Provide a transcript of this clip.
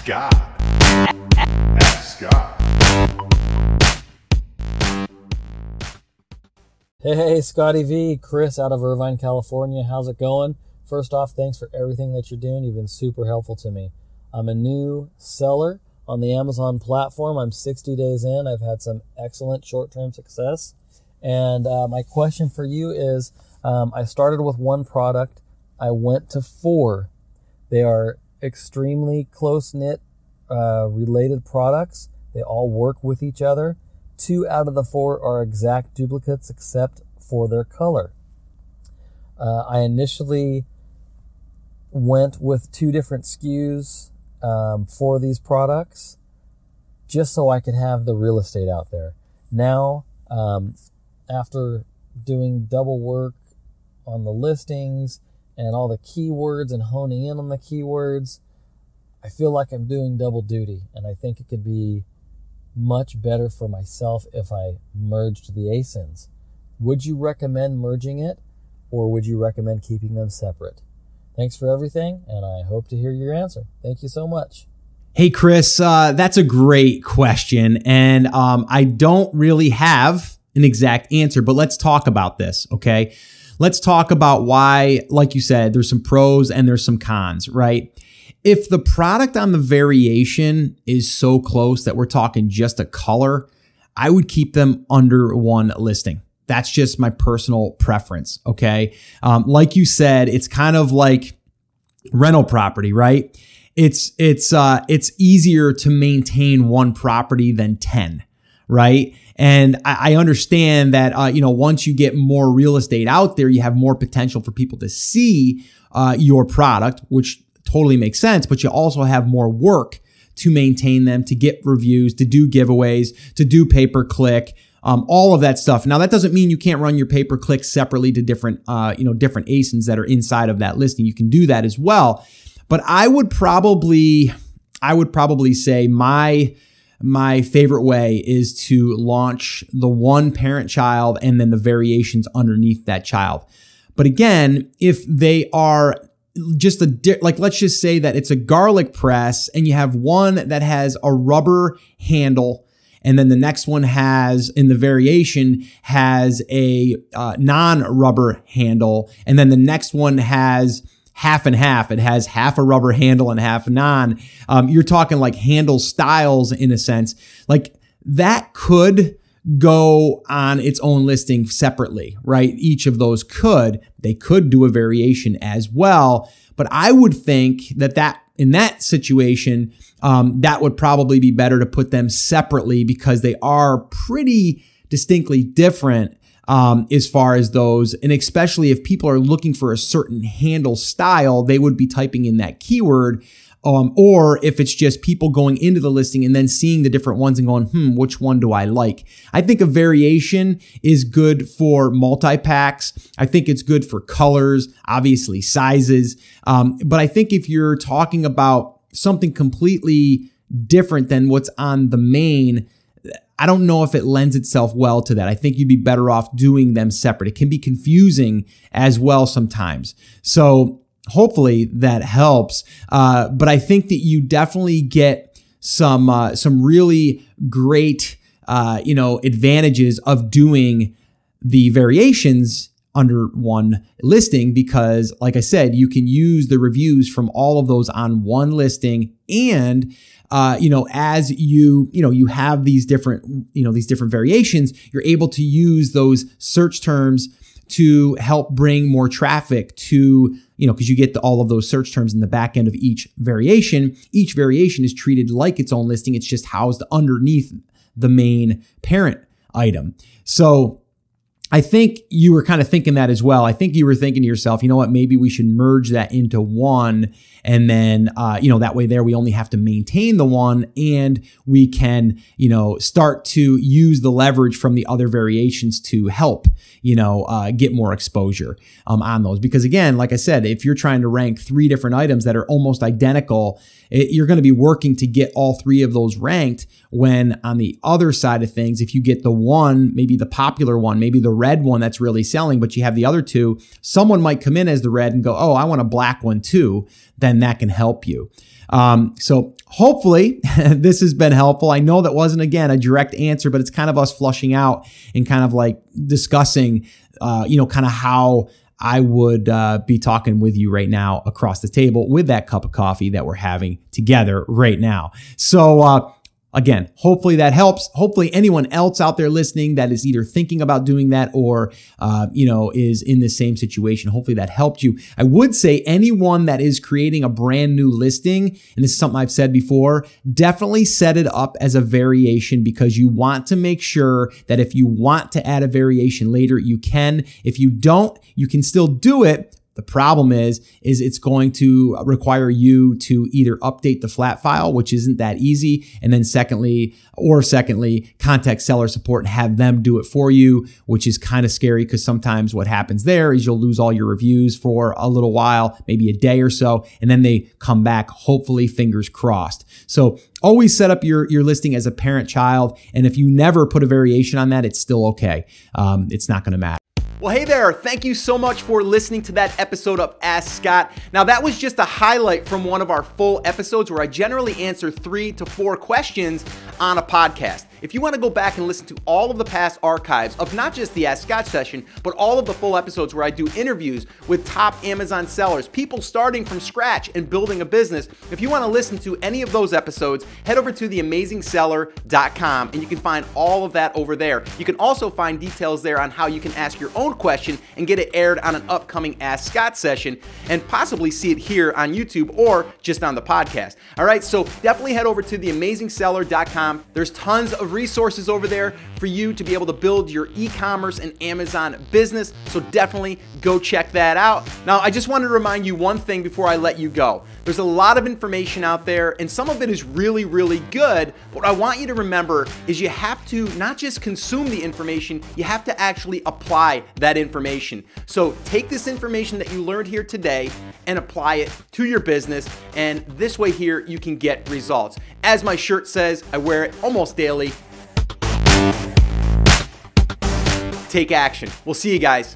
God. Ask God. Hey, Scotty V, Chris out of Irvine, California. How's it going? First off, thanks for everything that you're doing. You've been super helpful to me. I'm a new seller on the Amazon platform. I'm 60 days in. I've had some excellent short-term success. And my question for you is, I started with one product. I went to 4. They are extremely close-knit, related products. They all work with each other. 2 out of the 4 are exact duplicates except for their color. I initially went with 2 different SKUs for these products just so I could have the real estate out there. Now, after doing double work on the listings and all the keywords and honing in on the keywords, I feel like I'm doing double duty, and I think it could be much better for myself if I merged the ASINs. Would you recommend merging it, or would you recommend keeping them separate? Thanks for everything, and I hope to hear your answer. Thank you so much. Hey, Chris, that's a great question, and I don't really have an exact answer, but let's talk about this, okay? Let's talk about why, like you said, there's some pros and there's some cons, right? If the product on the variation is so close that we're talking just a color, I would keep them under one listing. That's just my personal preference, okay? Like you said, it's kind of like rental property, right? It's easier to maintain one property than 10, right? And I understand that, once you get more real estate out there, you have more potential for people to see your product, which totally makes sense, but you also have more work to maintain them, to get reviews, to do giveaways, to do pay-per-click, all of that stuff. Now, that doesn't mean you can't run your pay-per-click separately to different ASINs that are inside of that listing. You can do that as well. But I would probably say my favorite way is to launch the one parent child and then the variations underneath that child. But again, if they are just let's just say that it's a garlic press and you have one that has a rubber handle, and then the next one in the variation has a non-rubber handle, and then the next one has half and half. It has half a rubber handle and half non. You're talking like handle styles in a sense. Like that could go on its own listing separately, right? Each of those they could do a variation as well. But I would think that in that situation, that would probably be better to put them separately because they are pretty distinctly different as far as those. And especially if people are looking for a certain handle style, they would be typing in that keyword. Or if it's just people going into the listing and then seeing the different ones and going, which one do I like? I think a variation is good for multi-packs. I think it's good for colors, obviously sizes. But I think if you're talking about something completely different than what's on the main, I don't know if it lends itself well to that. I think you'd be better off doing them separate. It can be confusing as well sometimes. So hopefully that helps. But I think that you definitely get some really great, advantages of doing the variations under one listing because, like I said, you can use the reviews from all of those on one listing. And, as you have these different variations, you're able to use those search terms to help bring more traffic to, because you get all of those search terms in the back end of each variation. Each variation is treated like its own listing. It's just housed underneath the main parent item. So I think you were kind of thinking that as well. I think you were thinking to yourself, you know what, maybe we should merge that into one. And then, that way there, we only have to maintain the one and we can, start to use the leverage from the other variations to help, get more exposure on those. Because again, like I said, if you're trying to rank 3 different items that are almost identical, you're going to be working to get all 3 of those ranked when on the other side of things, if you get the one, maybe the popular one, maybe the red one that's really selling, but you have the other two, someone might come in as the red and go, oh, I want a black one too. Then that can help you. So hopefully this has been helpful. I know that wasn't, again, a direct answer, but it's kind of us flushing out and kind of like discussing, kind of how I would be talking with you right now across the table with that cup of coffee that we're having together right now. So, again, hopefully that helps. Hopefully anyone else out there listening that is either thinking about doing that or, is in the same situation, hopefully that helped you. I would say anyone that is creating a brand new listing, and this is something I've said before, definitely set it up as a variation because you want to make sure that if you want to add a variation later, you can. If you don't, you can still do it. The problem is it's going to require you to either update the flat file, which isn't that easy, and then secondly, contact seller support and have them do it for you, which is kind of scary because sometimes what happens there is you'll lose all your reviews for a little while, maybe a day or so, and then they come back, hopefully, fingers crossed. So always set up your listing as a parent-child, and if you never put a variation on that, it's still okay. It's not going to matter. Well, hey there. Thank you so much for listening to that episode of Ask Scott. Now, that was just a highlight from one of our full episodes where I generally answer 3 to 4 questions on a podcast. If you want to go back and listen to all of the past archives of not just the Ask Scott session, but all of the full episodes where I do interviews with top Amazon sellers, people starting from scratch and building a business, if you want to listen to any of those episodes, head over to theamazingseller.com and you can find all of that over there. You can also find details there on how you can ask your own question and get it aired on an upcoming Ask Scott session and possibly see it here on YouTube or just on the podcast. All right, so definitely head over to theamazingseller.com. There's tons of resources over there for you to be able to build your e-commerce and Amazon business. So definitely go check that out. Now, I just wanted to remind you one thing before I let you go. There's a lot of information out there and some of it is really, really good. What I want you to remember is you have to not just consume the information, you have to actually apply that information. So take this information that you learned here today and apply it to your business. And this way here, you can get results. As my shirt says, I wear it almost daily. Take action. We'll see you guys.